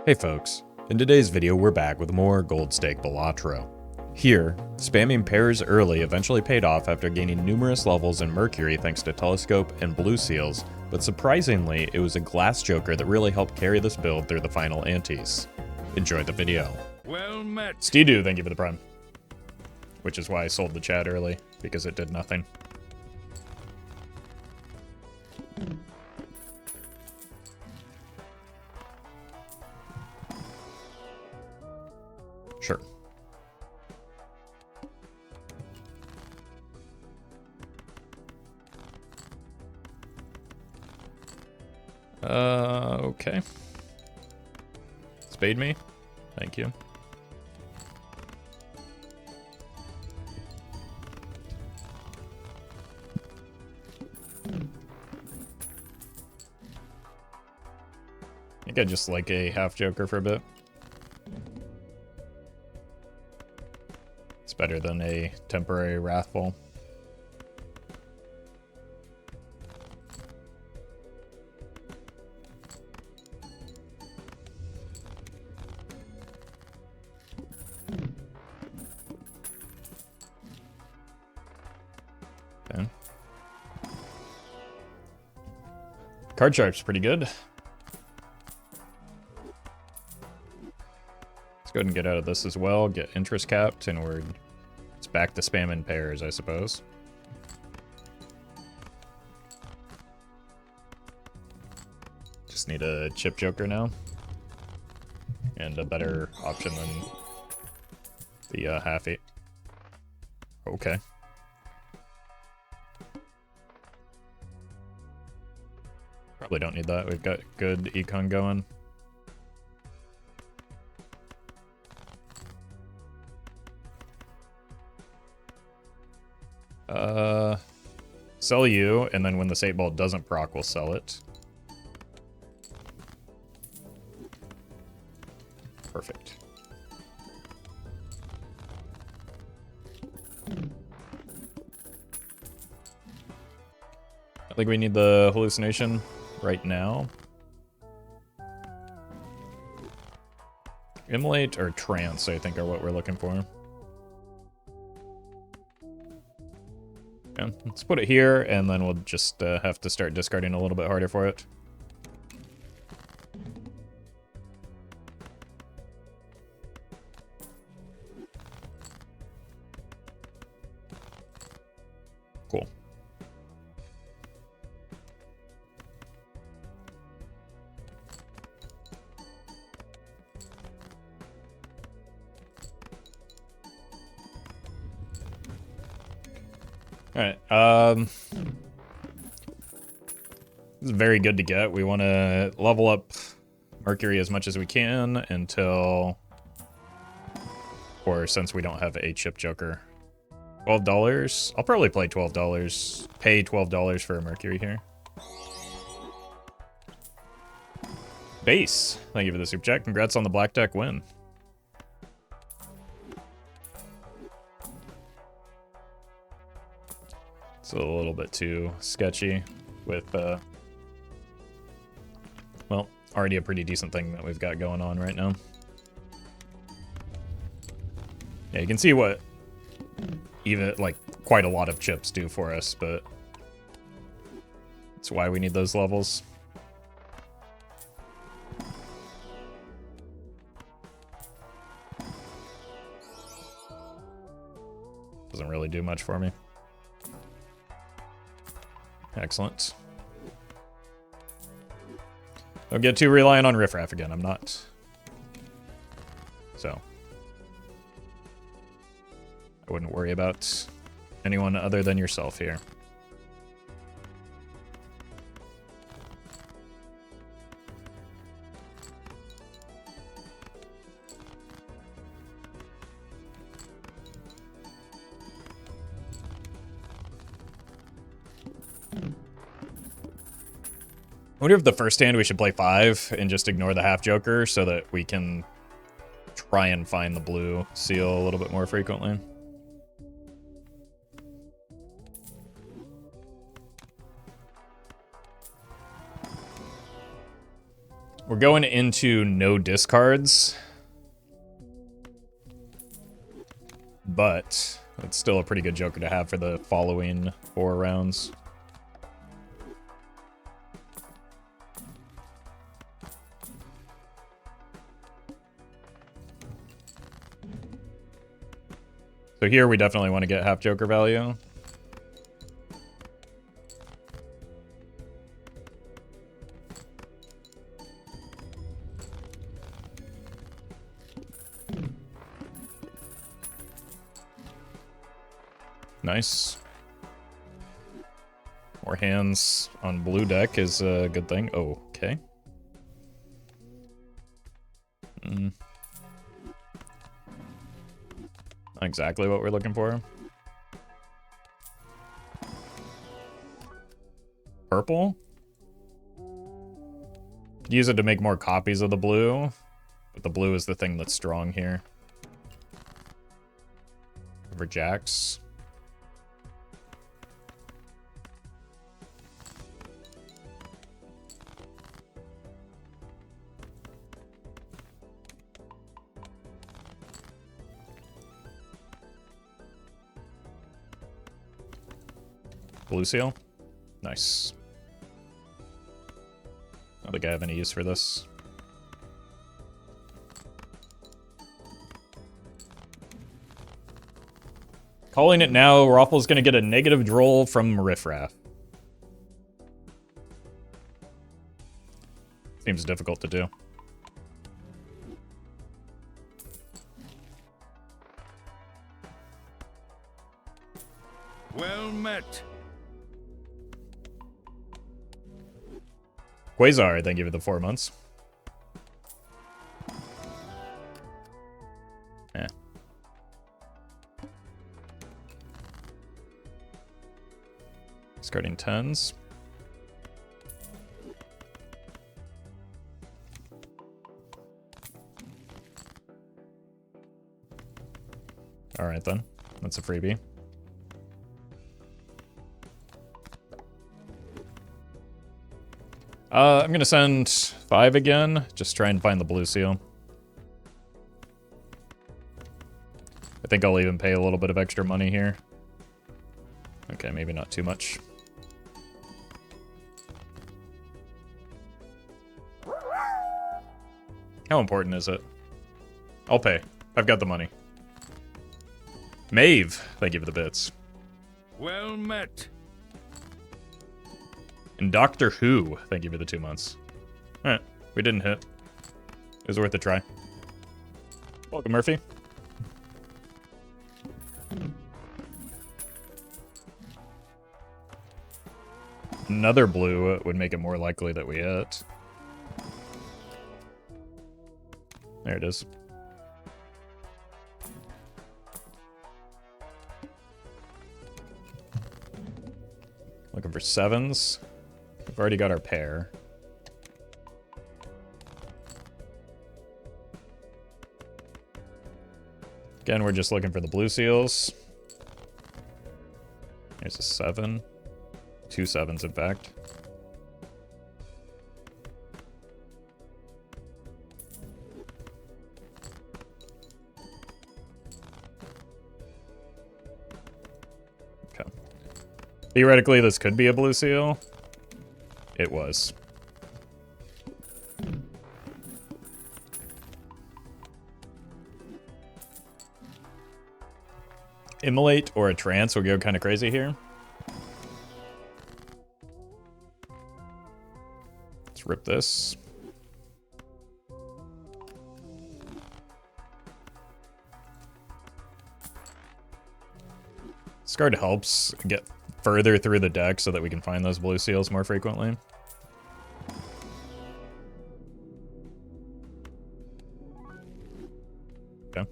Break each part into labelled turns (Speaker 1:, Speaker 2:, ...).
Speaker 1: Hey folks, in today's video we're back with more gold stake Balatro. Here, spamming pairs early eventually paid off after gaining numerous levels in Mercury thanks to Telescope and Blue Seals, but surprisingly it was a Glass Joker that really helped carry this build through the final antes. Enjoy the video.
Speaker 2: Well met.
Speaker 1: Steedu, thank you for the prime. Which is why I sold the chat early, because it did nothing. Sure. Okay. Spade me. Thank you. I think I just like a half joker for a bit. It's better than a temporary Wrathful. Okay. Card sharp's pretty good. Let's go ahead and get out of this as well. Get interest capped, and it's back to spamming pairs, I suppose. Just need a chip joker now, and a better option than the half eight. Okay. Probably don't need that. We've got good econ going. Sell you, and then when the 8 ball doesn't proc, we'll sell it. Perfect. I think we need the hallucination right now. Immolate or trance, I think, are what we're looking for. Yeah, let's put it here, and then we'll just have to start discarding a little bit harder for it. Cool. Alright, this is very good to get. We want to level up Mercury as much as we can until... Or since we don't have a chip joker. $12? I'll probably play $12. Pay $12 for a Mercury here. Base, thank you for the super chat. Congrats on the black deck win. It's a little bit too sketchy with, well, already a pretty decent thing that we've got going on right now. Yeah, you can see what even, like, quite a lot of chips do for us, but that's why we need those levels. Doesn't really do much for me. Excellent. Don't get too reliant on riffraff again. I'm not. So. I wouldn't worry about anyone other than yourself here. I wonder if the first hand we should play 5 and just ignore the half joker so that we can try and find the blue seal a little bit more frequently. We're going into no discards. But it's still a pretty good joker to have for the following 4 rounds. So here we definitely want to get half joker value. Nice. More hands on blue deck is a good thing. Oh, okay. Not exactly what we're looking for. Purple? Could use it to make more copies of the blue, but the blue is the thing that's strong here. Over jacks. Blue seal. Nice. I don't think I have any use for this. Calling it now, Roffle's gonna get a negative droll from Riffraff. Seems difficult to do.
Speaker 2: Well met.
Speaker 1: Quasar, thank you for the 4 months. Eh. Discarding 10s. Alright then. That's a freebie. I'm gonna send 5 again. Just try and find the blue seal. I think I'll even pay a little bit of extra money here. Okay, maybe not too much. How important is it? I'll pay. I've got the money. Maeve, thank you for the bits.
Speaker 2: Well met.
Speaker 1: And Doctor Who, thank you for the 2 months. Alright, we didn't hit. It was worth a try. Welcome, Murphy. Another blue would make it more likely that we hit. There it is. Looking for 7s. We've already got our pair. Again, we're just looking for the blue seals. There's a 7. 2 7s, in fact. Okay. Theoretically, this could be a blue seal. It was. Immolate or a trance will go kind of crazy here. Let's rip this. This card helps get further through the deck so that we can find those blue seals more frequently. Okay.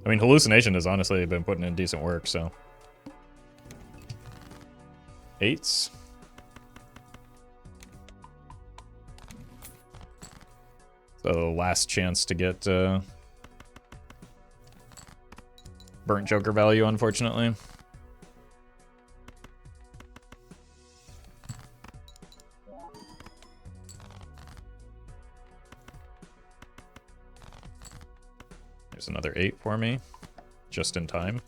Speaker 1: I mean, Hallucination has honestly been putting in decent work, so. 8s. So last chance to get burnt joker value, unfortunately. There's another 8 for me. Just in time.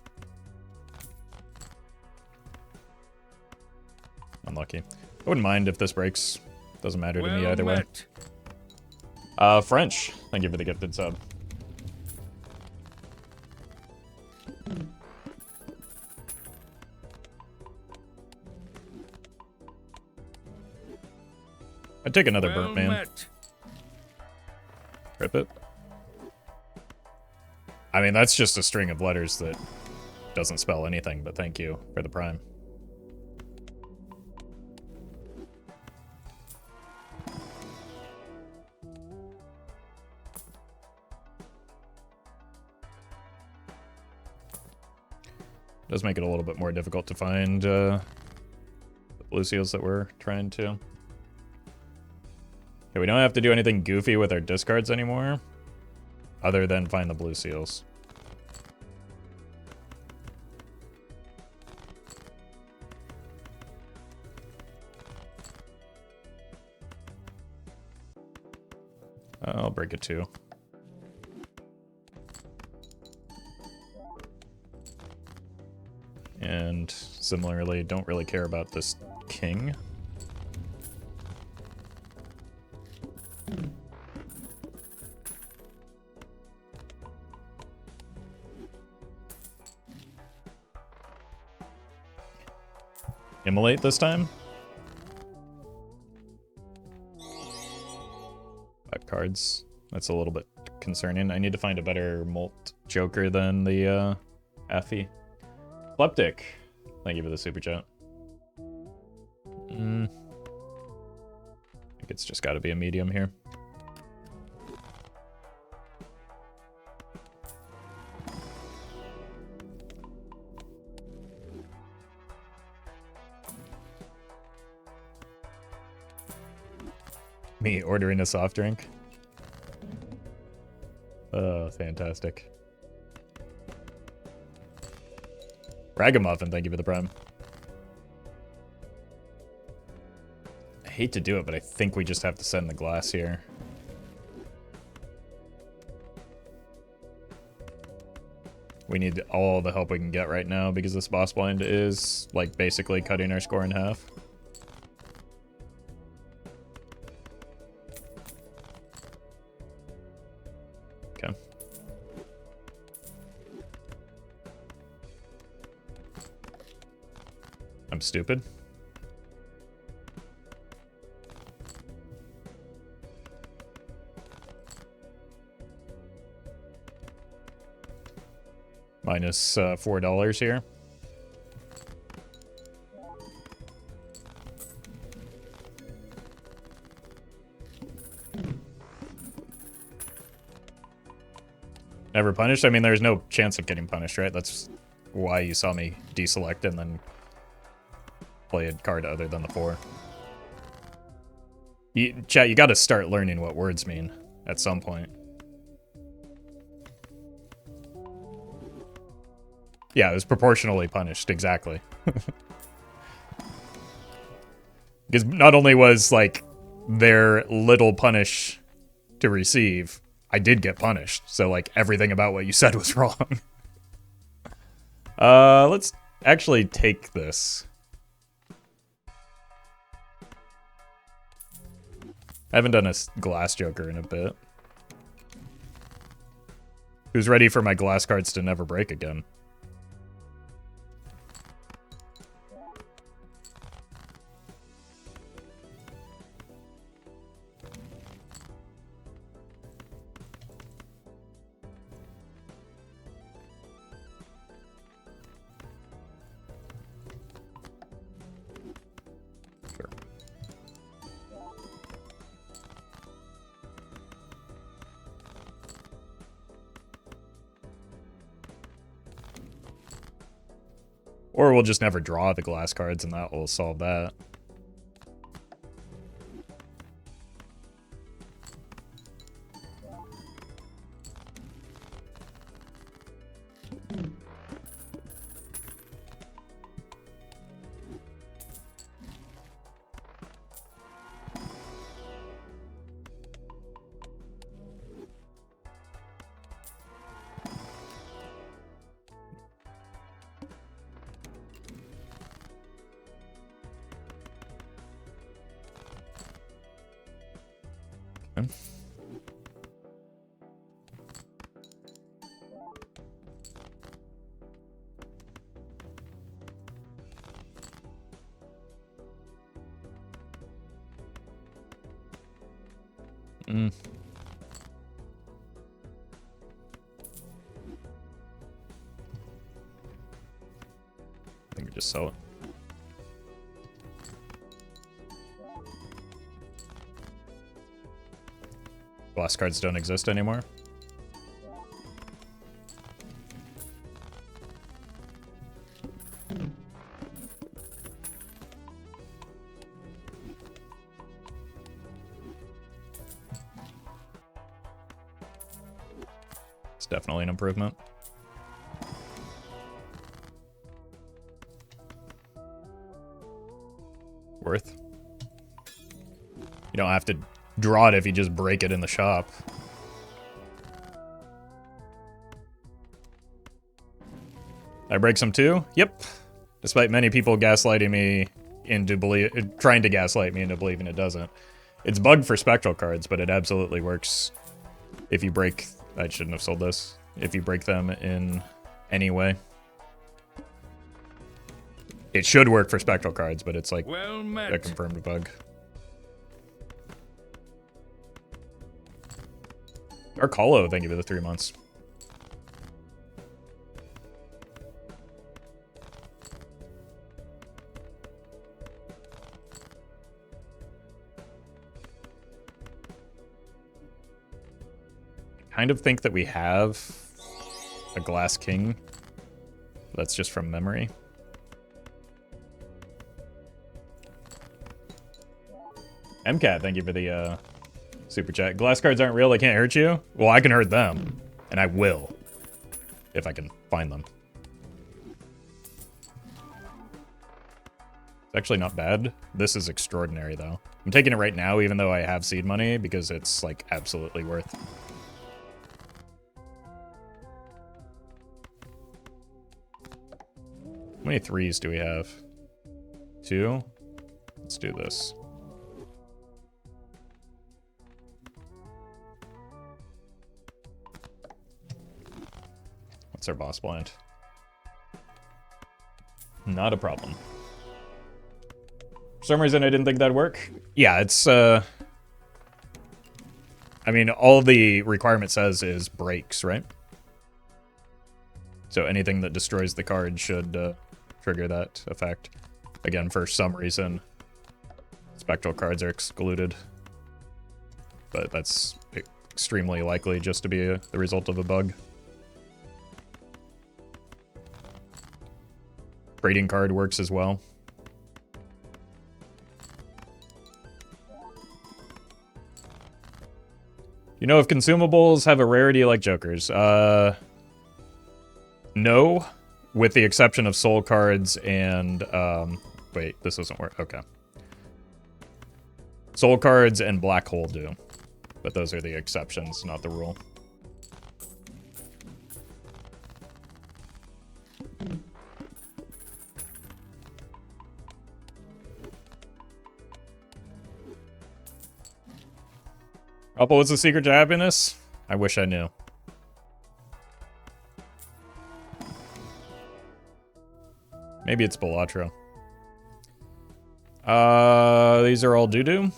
Speaker 1: Unlucky. I wouldn't mind if this breaks. Doesn't matter to me either way. French. Thank you for the gifted sub. I'd take another burnt man. Rip it. I mean, that's just a string of letters that doesn't spell anything, but thank you for the prime. Does make it a little bit more difficult to find the blue seals that we're trying to. Okay, we don't have to do anything goofy with our discards anymore, other than find the blue seals. I'll break it too. And similarly, don't really care about this king. Immolate this time. 5 cards. That's a little bit concerning. I need to find a better molt joker than the Effie. Kleptic. Thank you for the super chat. I think it's just got to be a medium here. Me ordering a soft drink. Oh, fantastic. Ragamuffin, thank you for the prime. I hate to do it, but I think we just have to send the glass here. We need all the help we can get right now because this boss blind is, like, basically cutting our score in half. Okay. I'm stupid. Minus $4 here. Never punished? I mean, there's no chance of getting punished, right? That's why you saw me deselect and then play a card other than the 4. Chat, you gotta start learning what words mean at some point. Yeah, it was proportionally punished, exactly. Because not only was, like, there little punish to receive, I did get punished. So, like, everything about what you said was wrong. Let's actually take this. I haven't done a glass joker in a bit. Who's ready for my glass cards to never break again? Or we'll just never draw the glass cards and that will solve that. Mm. I think we just sell it. Glass cards don't exist anymore. It's definitely an improvement. Worth. You don't have to draw it if you just break it in the shop. I break some too? Yep. Despite many people gaslighting me into trying to gaslight me into believing it doesn't. It's bugged for spectral cards, but it absolutely works if you break... I shouldn't have sold this. If you break them in any way. It should work for spectral cards, but it's like
Speaker 2: Well met.
Speaker 1: a confirmed bug. Dark Hollow, thank you for the 3 months. Kind of think that we have a Glass King. That's just from memory. MCAT, thank you for the super chat. Glass cards aren't real, they can't hurt you? Well, I can hurt them. And I will. If I can find them. It's actually not bad. This is extraordinary, though. I'm taking it right now, even though I have seed money, because it's, like, absolutely worth. How many 3s do we have? 2? Let's do this. What's our boss blind? Not a problem. For some reason, I didn't think that'd work. Yeah, it's, I mean, all the requirement says is breaks, right? So anything that destroys the card should trigger that effect. Again, for some reason, spectral cards are excluded. But that's extremely likely just to be the result of a bug. Trading card works as well. You know if consumables have a rarity like Jokers? No, with the exception of soul cards and, wait, this doesn't work, okay. Soul cards and black hole do, but those are the exceptions, not the rule. Roffle, what's the secret to happiness? I wish I knew. Maybe it's Balatro. These are all doo-doo.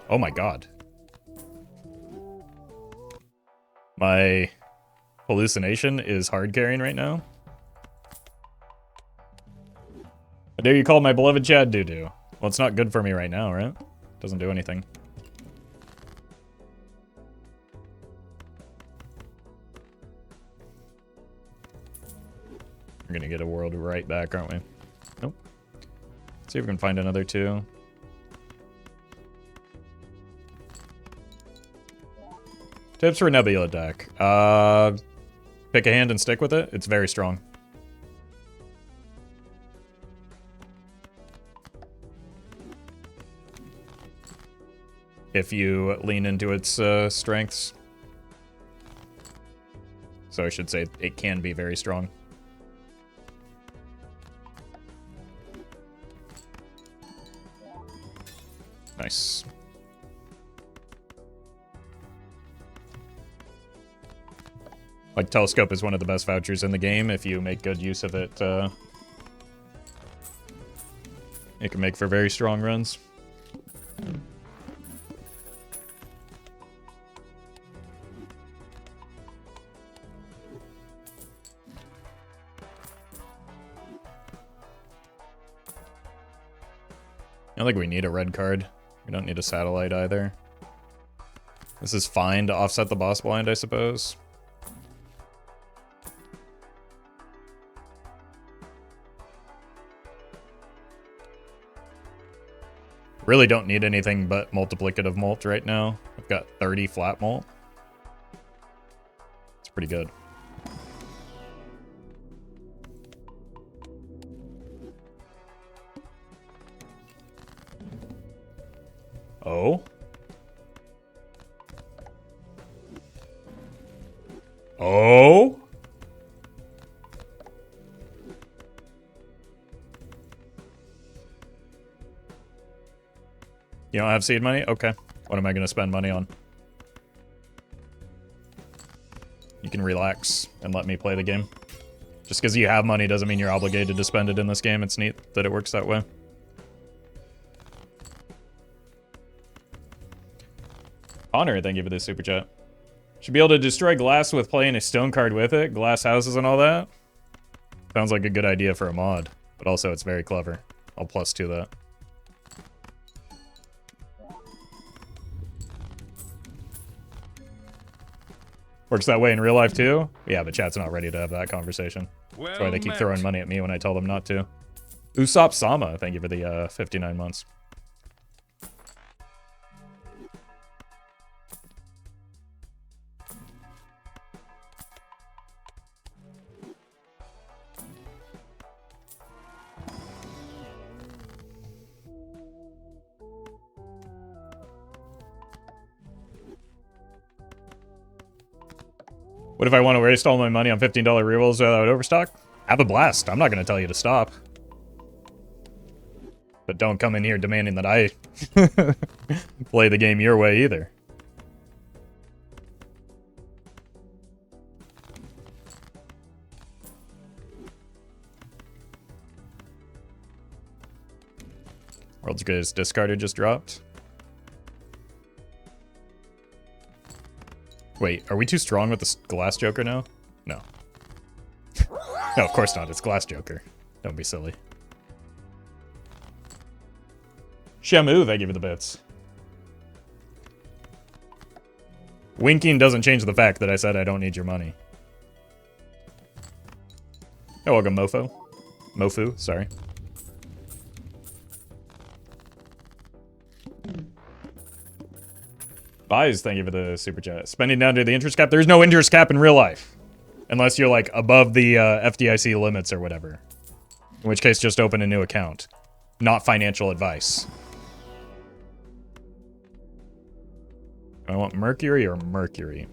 Speaker 1: Oh my god. My hallucination is hard carrying right now. How dare you call my beloved Chad doo-doo? Well, it's not good for me right now, right? Doesn't do anything. We're gonna get a world right back, aren't we? Nope. Let's see if we can find another 2. Tips for Nebula deck. Pick a hand and stick with it. It's very strong. If you lean into its strengths. So I should say it can be very strong. Nice. Like, Telescope is one of the best vouchers in the game if you make good use of it It can make for very strong runs. I don't think we need a red card. We don't need a satellite either. This is fine to offset the boss blind, I suppose. Really don't need anything but multiplicative molt right now. I've got 30 flat molt. It's pretty good. Oh? Oh? You don't have seed money? Okay. What am I going to spend money on? You can relax and let me play the game. Just because you have money doesn't mean you're obligated to spend it in this game. It's neat that it works that way. Honor, thank you for this super chat. Should be able to destroy glass with playing a stone card with it. Glass houses and all that. Sounds like a good idea for a mod. But also it's very clever. I'll +2 that. Works that way in real life too? Yeah, but chat's not ready to have that conversation. That's why they keep throwing money at me when I tell them not to. Usopp Sama, thank you for the 59 months. What if I want to waste all my money on $15 rerolls without overstock? Have a blast. I'm not going to tell you to stop. But don't come in here demanding that I play the game your way either. World's Greatest Discarded just dropped. Wait, are we too strong with the Glass Joker now? No. No, of course not. It's Glass Joker. Don't be silly. Shamu, thank you for the bits. Winking doesn't change the fact that I said I don't need your money. Oh, welcome, Mofo. Mofu, sorry. Buys, thank you for the super chat. Spending down to the interest cap. There's no interest cap in real life. Unless you're like above the FDIC limits or whatever. In which case, just open a new account. Not financial advice. I want Mercury or Mercury?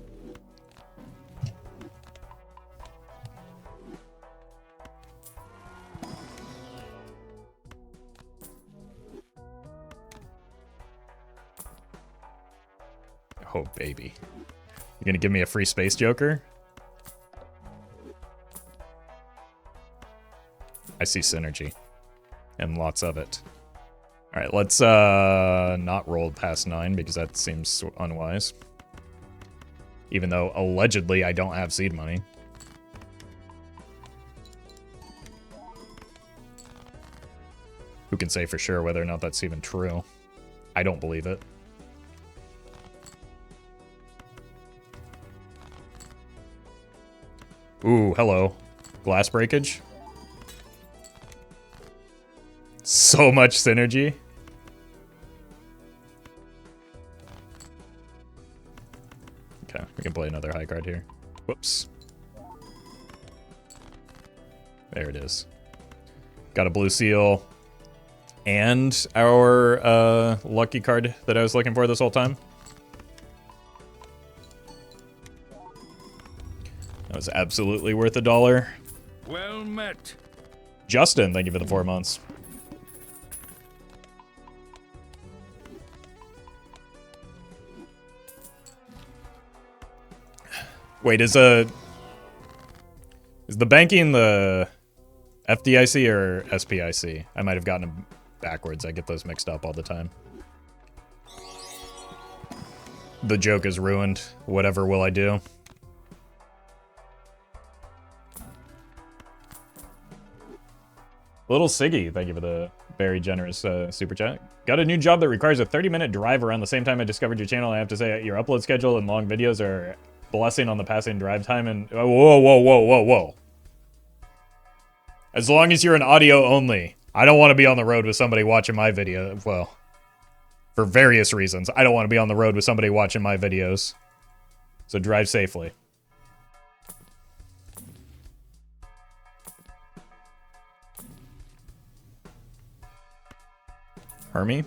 Speaker 1: Oh, baby. You're gonna give me a free Space Joker? I see synergy. And lots of it. Alright, let's not roll past 9 because that seems unwise. Even though, allegedly, I don't have seed money. Who can say for sure whether or not that's even true? I don't believe it. Ooh, hello. Glass breakage. So much synergy. Okay, we can play another high card here. Whoops. There it is. Got a blue seal. And our lucky card that I was looking for this whole time. That was absolutely worth $1.
Speaker 2: Well met.
Speaker 1: Justin, thank you for the 4 months. Wait, is the banking the FDIC or SPIC? I might have gotten backwards. I get those mixed up all the time. The joke is ruined. Whatever will I do? Little Siggy, thank you for the very generous super chat. Got a new job that requires a 30-minute drive around the same time I discovered your channel. I have to say, your upload schedule and long videos are blessing on the passing drive time. And whoa. As long as you're an audio only, I don't want to be on the road with somebody watching my video. Well, for various reasons, I don't want to be on the road with somebody watching my videos. So drive safely. Hermie?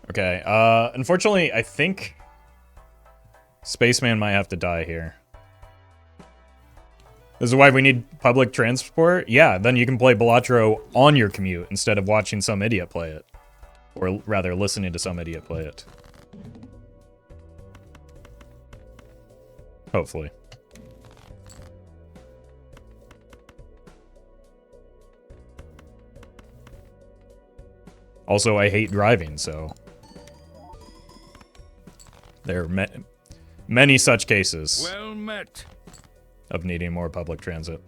Speaker 1: Okay, unfortunately, I think Spaceman might have to die here. This is why we need public transport? Yeah, then you can play Balatro on your commute instead of watching some idiot play it. Or rather, listening to some idiot play it. Hopefully. Also, I hate driving, so... There are many such cases.
Speaker 2: Well met.
Speaker 1: Of needing more public transit.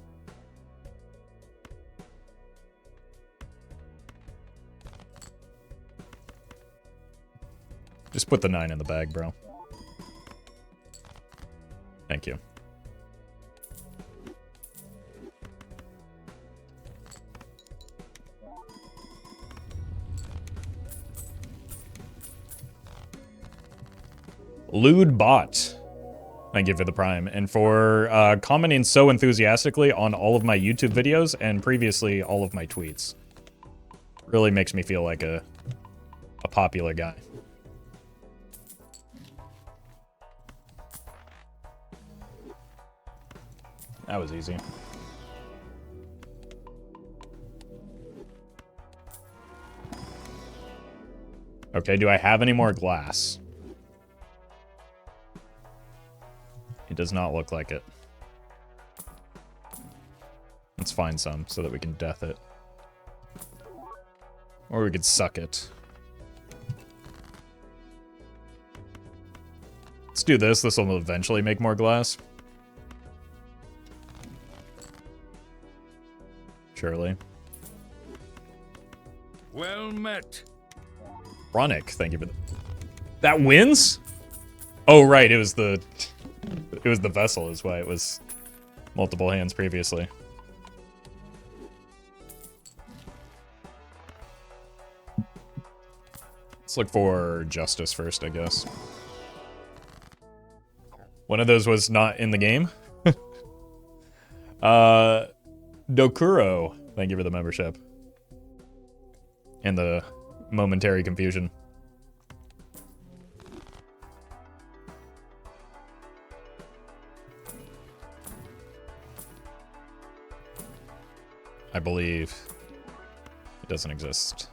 Speaker 1: Just put the 9 in the bag, bro. Thank you. Lewd Bot. Thank you for the prime. And for commenting so enthusiastically on all of my YouTube videos and previously all of my tweets. Really makes me feel like a popular guy. That was easy. Okay, do I have any more glass? It does not look like it. Let's find some so that we can death it. Or we could suck it. Let's do this. This will eventually make more glass. Surely.
Speaker 2: Well met.
Speaker 1: Ronick, thank you for that wins? Oh right, it was the vessel is why it was multiple hands previously. Let's look for justice first, I guess. One of those was not in the game. Dokuro, thank you for the membership. And the momentary confusion. I believe it doesn't exist.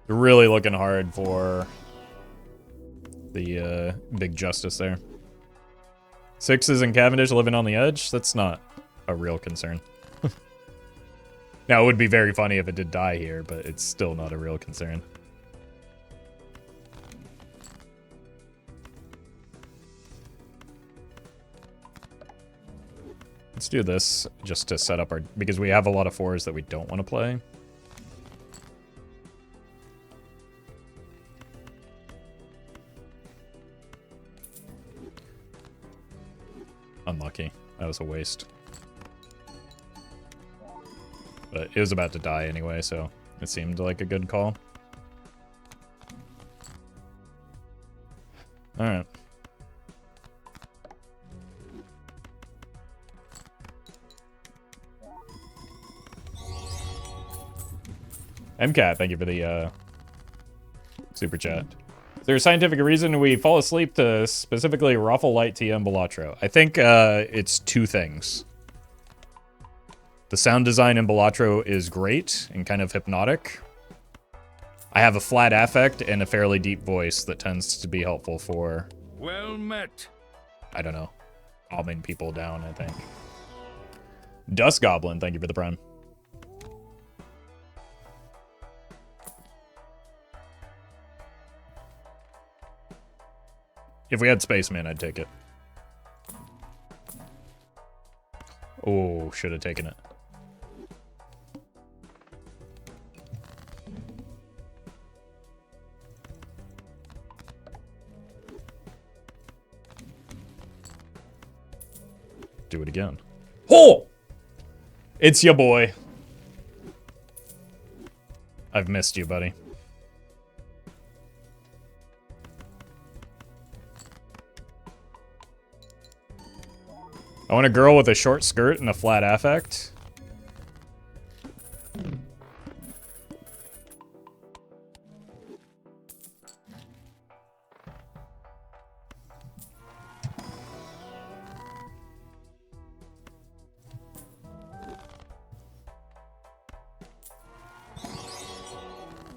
Speaker 1: You're really looking hard for the big justice there. Sixes and Cavendish living on the edge? That's not a real concern. Now, it would be very funny if it did die here, but it's still not a real concern. Let's do this just to set up our... because we have a lot of fours that we don't want to play. Unlucky. That was a waste. But it was about to die anyway, so it seemed like a good call. Alright. MCAT, thank you for the super chat. Is there a scientific reason we fall asleep to specifically Roffle, Light, TM, Balatro? I think it's two things. The sound design in Balatro is great and kind of hypnotic. I have a flat affect and a fairly deep voice that tends to be helpful for
Speaker 2: well met.
Speaker 1: I don't know, calming people down, I think. Dust Goblin, thank you for the prime. If we had Spaceman, I'd take it. Oh, should have taken it. Do it again. Oh! It's your boy. I've missed you, buddy. I want a girl with a short skirt and a flat affect.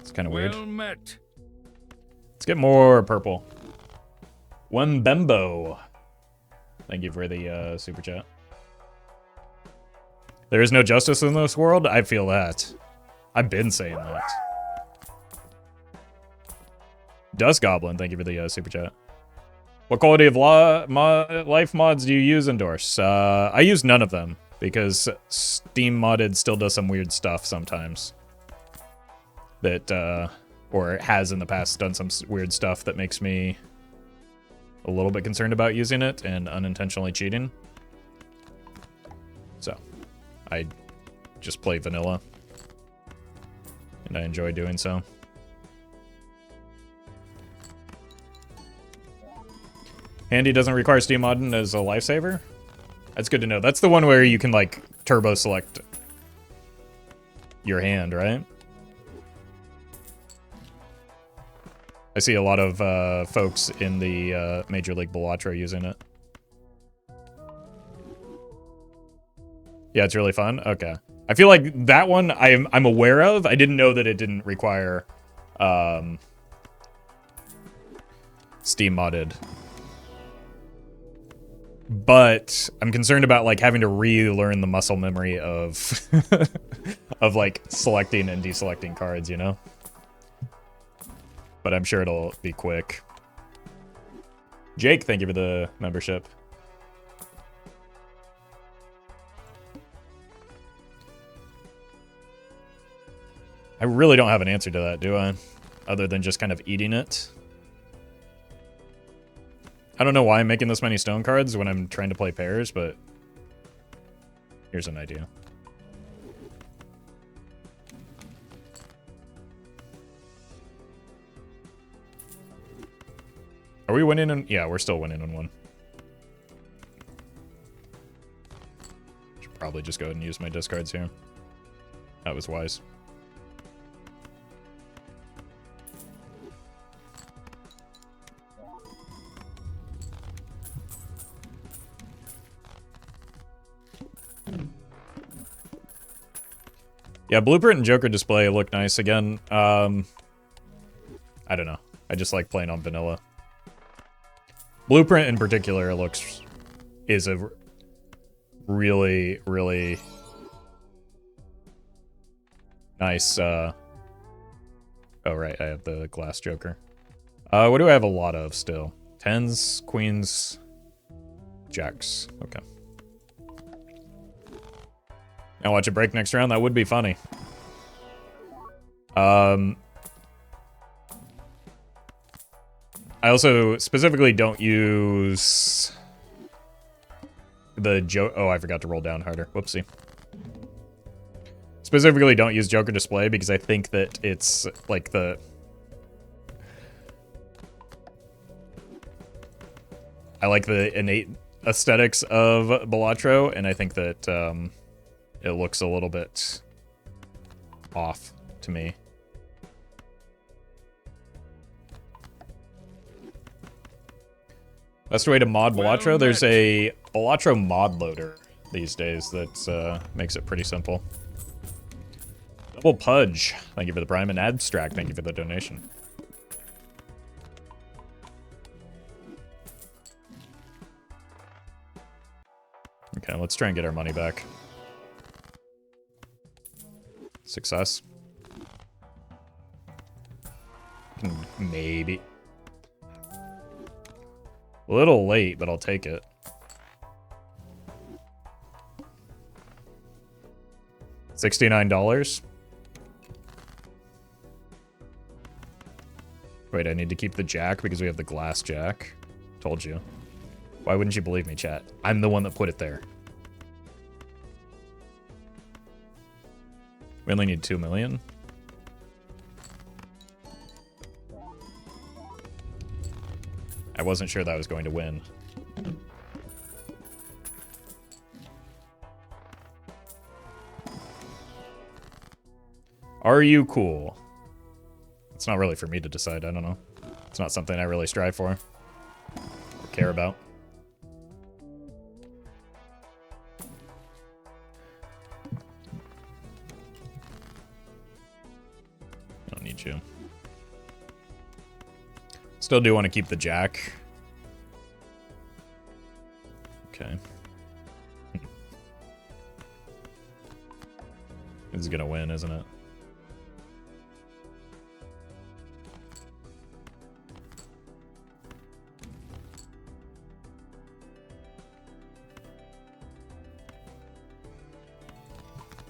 Speaker 1: It's kind of weird.
Speaker 2: Well met.
Speaker 1: Let's get more purple. One Bembo. Thank you for the super chat. There is no justice in this world? I feel that. I've been saying that. Dust Goblin, thank you for the super chat. What quality of life mods do you use endorse? I use none of them, because Steam Modded still does some weird stuff sometimes. That, or has in the past done some weird stuff that makes me a little bit concerned about using it and unintentionally cheating. So, I just play vanilla. And I enjoy doing so. Handy doesn't require Steam Modding as a lifesaver? That's good to know. That's the one where you can, like, turbo select your hand, right? I see a lot of folks in the Major League Balatro using it. Yeah, it's really fun? Okay. I feel like that one I'm aware of. I didn't know that it didn't require Steam modded. But I'm concerned about like having to relearn the muscle memory of of like selecting and deselecting cards, you know? But I'm sure it'll be quick. Jake, thank you for the membership. I really don't have an answer to that, do I? Other than just kind of eating it. I don't know why I'm making this many stone cards when I'm trying to play pairs, but here's an idea. Are we winning in? Yeah, we're still winning in one. Should probably just go ahead and use my discards here. That was wise. Yeah, Blueprint and Joker display look nice again. I don't know. I just like playing on vanilla. Blueprint in particular is a really, really nice, oh right, I have the glass Joker. What do I have a lot of still? Tens, queens, jacks, okay. Now watch it break next round, that would be funny. I also specifically don't use the oh, I forgot to roll down harder. Whoopsie. Specifically don't use Joker display because I think that it's like I like the innate aesthetics of Balatro, and I think that it looks a little bit off to me. Best way to mod Balatro? Well, there's a Balatro mod loader these days that makes it pretty simple. Double Pudge, thank you for the prime, and Abstract, thank you for the donation. let's try and get our money back. Success. Maybe. A little late, but I'll take it. $69. Wait, I need to keep the jack because we have the glass jack. Told you. Why wouldn't you believe me, chat? I'm the one that put it there. We only need 2 million. I wasn't sure that I was going to win. Are you cool? It's not really for me to decide, I don't know. It's not something I really strive for or care about. I don't need you. Still do want to keep the jack. Okay. This is gonna win, isn't it?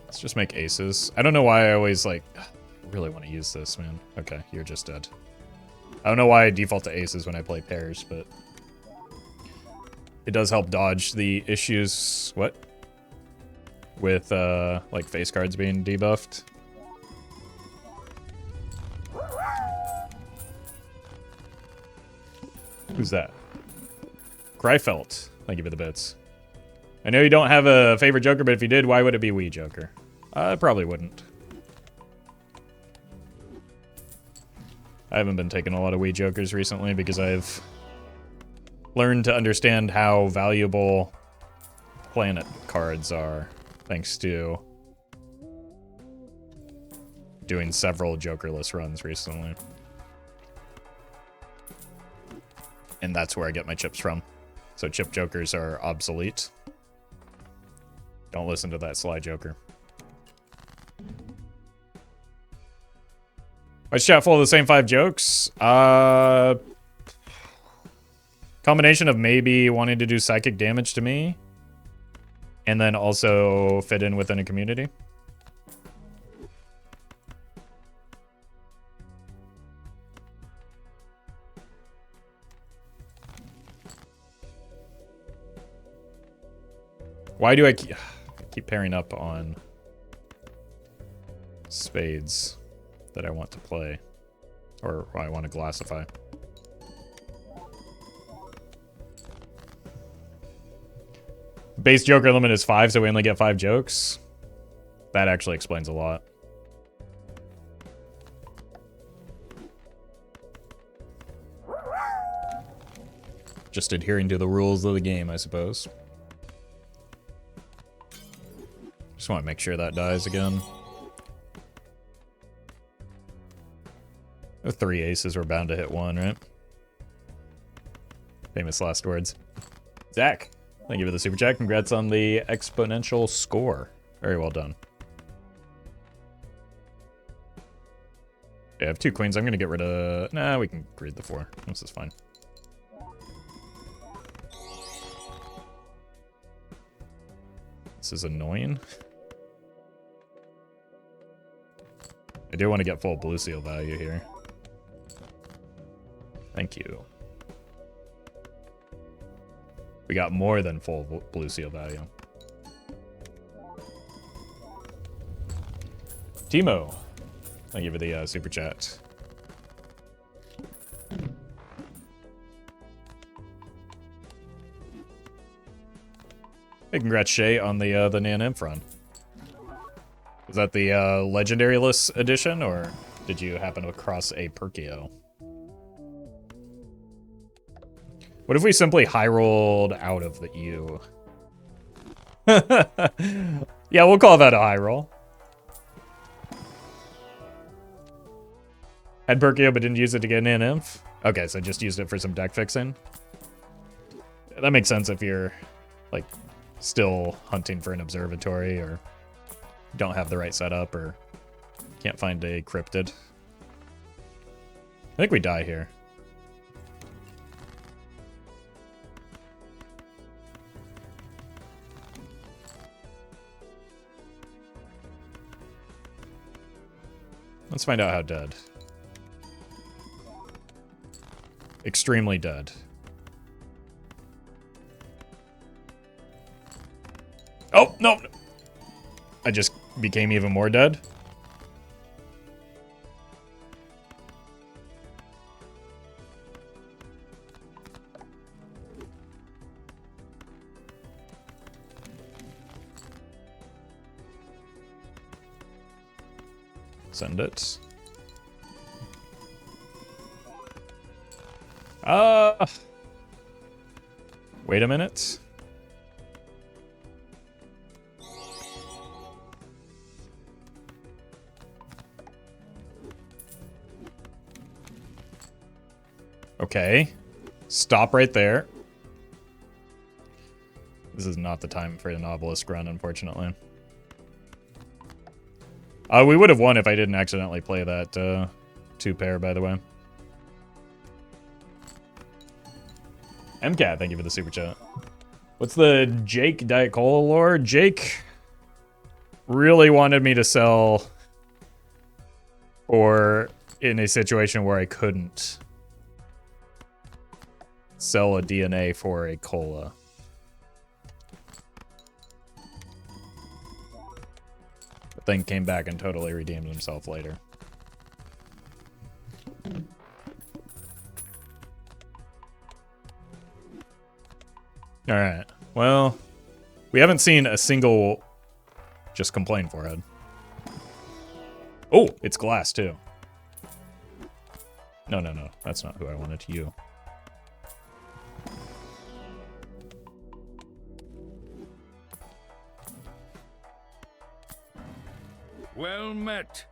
Speaker 1: Let's just make aces. I don't know why I always like... I really want to use this, man. Okay, you're just dead. I don't know why I default to aces when I play pairs, but... it does help dodge the issues... What? With, like, face cards being debuffed. Who's that? Greifelt. Thank you for the bits. I know you don't have a favorite Joker, but if you did, why would it be Wii Joker? I probably wouldn't. I haven't been taking a lot of Wii Jokers recently because I've learned to understand how valuable planet cards are, thanks to doing several Jokerless runs recently. And that's where I get my chips from. So chip Jokers are obsolete. Don't listen to that Sly Joker. Why is chat full of the same 5 jokes? Combination of maybe wanting to do psychic damage to me, and then also fit in within a community. Why do I keep pairing up on spades that I want to play, or I want to glassify? Base Joker limit is 5, so we only get 5 jokes. That actually explains a lot. Just adhering to the rules of the game, I suppose. Just want to make sure that dies again. The 3 aces were bound to hit 1, right? Famous last words. Zach, thank you for the super chat. Congrats on the exponential score. Very well done. Yeah, I have 2 queens. I'm going to get rid of... Nah, we can read the 4. This is fine. This is annoying. I do want to get full blue seal value here. Thank you. We got more than full blue seal value. Timo, thank you for the super chat. Hey, congrats Shay on the Nan Imp run. Was that the legendary list edition, or did you happen to cross a Perkio? What if we simply high rolled out of the U? Yeah, we'll call that a high roll. Had Perkio but didn't use it to get an inf? Okay, so just used it for some deck fixing. That makes sense if you're like still hunting for an observatory or don't have the right setup or can't find a cryptid. I think we die here. Let's find out how dead. Extremely dead. Oh, no! I just became even more dead. Send it. Wait a minute. Okay. Stop right there. This is not the time for an obelisk run, unfortunately. We would have won if I didn't accidentally play that 2-pair, by the way. MCAT, thank you for the super chat. What's the Jake Diet Cola lore? Jake really wanted me to sell or in a situation where I couldn't sell a DNA for a cola. But then came back and totally redeemed himself later. Alright, well, we haven't seen a single just complain forehead. Oh, it's glass too. No, no, no, that's not who I wanted. You.
Speaker 2: Well met.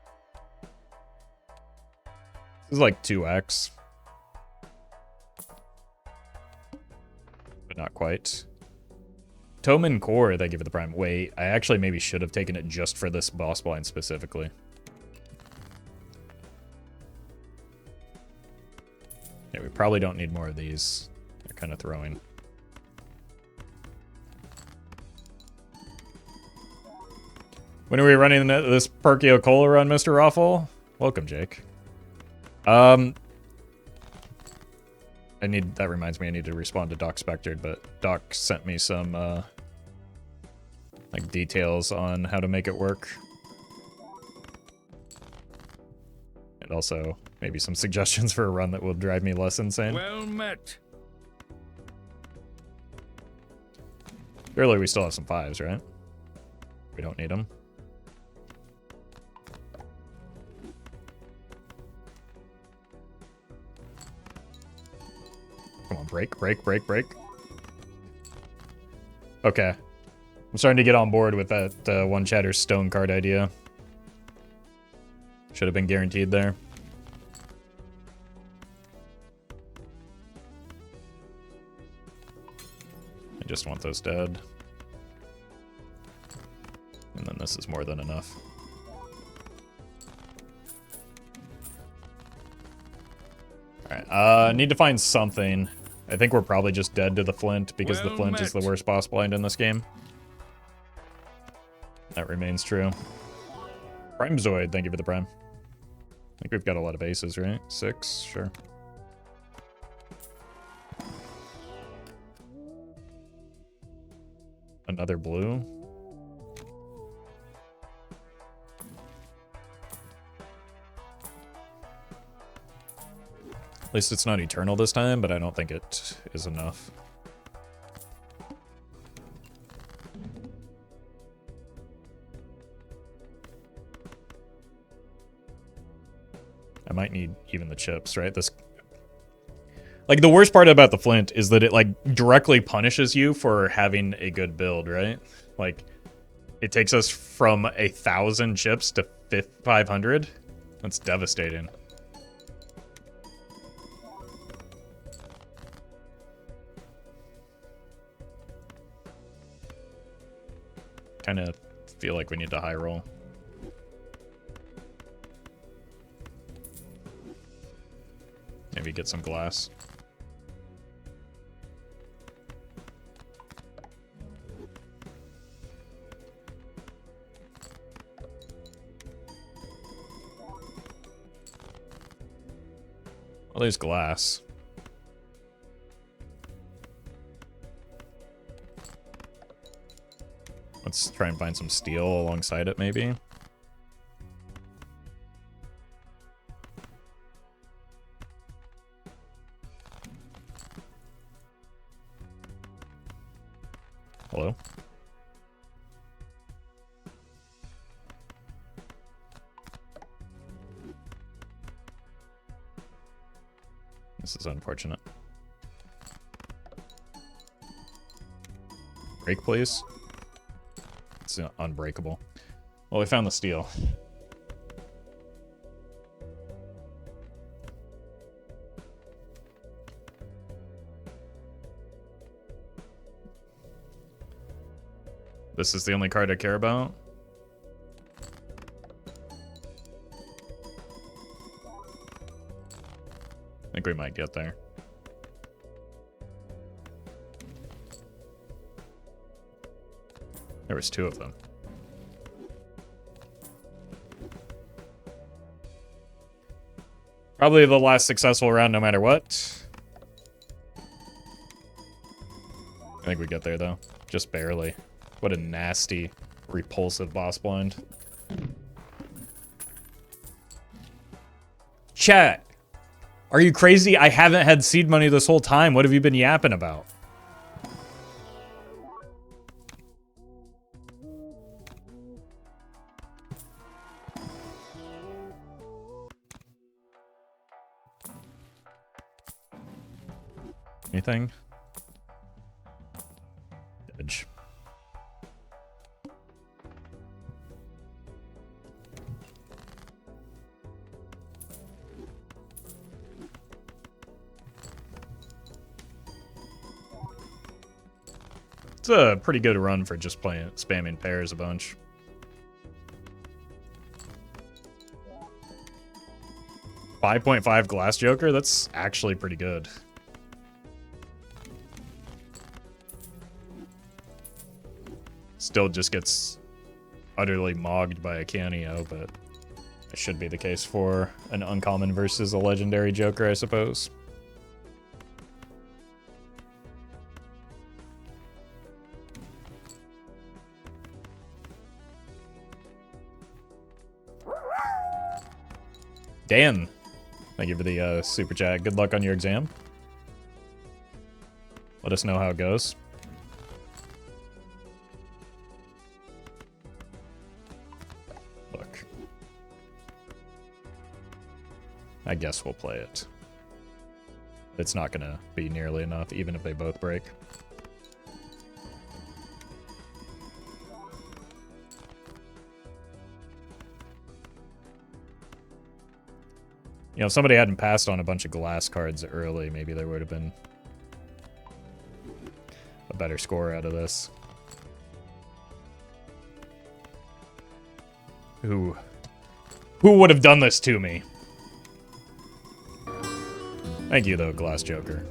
Speaker 1: This is like 2x. But not quite. Toman Core, thank you for the prime. Wait, I actually maybe should have taken it just for this boss blind specifically. Yeah, we probably don't need more of these. They're kind of throwing. When are we running this Perkio Cola run, Mr. Roffle? Welcome, Jake. That reminds me I need to respond to Doc Spectred, but Doc sent me some like details on how to make it work. And also maybe some suggestions for a run that will drive me less insane.
Speaker 2: Well met.
Speaker 1: Surely we still have some 5s, right? We don't need them. Come on, break, break, break, break. Okay. I'm starting to get on board with that one chatter stone card idea. Should have been guaranteed there. I just want those dead. And then this is more than enough. Alright, need to find something. I think we're probably just dead to the flint because the flint is the worst boss blind in this game. That remains true. Prime Zoid, thank you for the prime. I think we've got a lot of aces, right? 6, sure. Another blue. At least it's not eternal this time, but I don't think it is enough. I might need even the chips, right? This, like, the worst part about the flint is that it, like, directly punishes you for having a good build, right? Like, it takes us from 1,000 chips to 500. That's devastating. kind of feel like we need to high roll. Maybe get some glass. Well, there's glass. Let's try and find some steel alongside it, maybe. Hello? This is unfortunate. Break, please. It's unbreakable. Well, we found the steel. This is the only card I care about. I think we might get there. There was 2 of them. Probably the last successful round no matter what. I think we get there though. Just barely. What a nasty, repulsive boss blind. Chat! Are you crazy? I haven't had seed money this whole time. What have you been yapping about? Anything? Edge. It's a pretty good run for just spamming pairs a bunch. $5.5 Glass Joker? That's actually pretty good. Still just gets utterly mogged by a cameo, but it should be the case for an uncommon versus a legendary Joker, I suppose. Dan, thank you for the super chat. Good luck on your exam. Let us know how it goes. Look. I guess we'll play it. It's not gonna be nearly enough, even if they both break. You know, if somebody hadn't passed on a bunch of glass cards early, maybe there would have been a better score out of this. Who would have done this to me? Thank you, though, Glass Joker.